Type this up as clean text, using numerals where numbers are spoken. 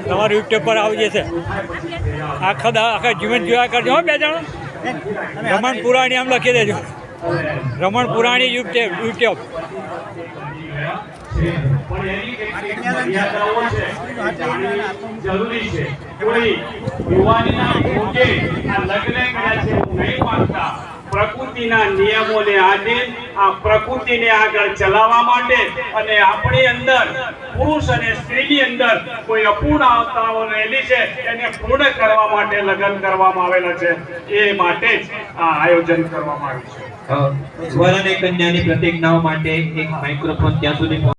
તમારું યુટ્યુબ પર આવી જશે આખા જીવન જોયા કરજો હો 2 જણા રમણ પુરાણી આમ લખી દેજો રમણ પુરાણી યુટ્યુબ જરૂરી છે કોઈ યુવાનીના ભોગે આ લગ્ન કર્યા છે એવું નહીં માનતા પ્રકૃતિના નિયમોને આધીન આ પ્રકૃતિને આગળ ચલાવવા માટે અને આપણી અંદર પુરુષ અને સ્ત્રીની અંદર કોઈ અપૂર્ણતાઓ રહેલી છે એને પૂર્ણ કરવા માટે લગ્ન કરવામાં આવેલા છે એ માટે જ આ આયોજન કરવામાં આવ્યું છે વર અને કન્યાની પ્રતિજ્ઞાઓ માટે એક માઇક્રોફોન ત્યાં સુધી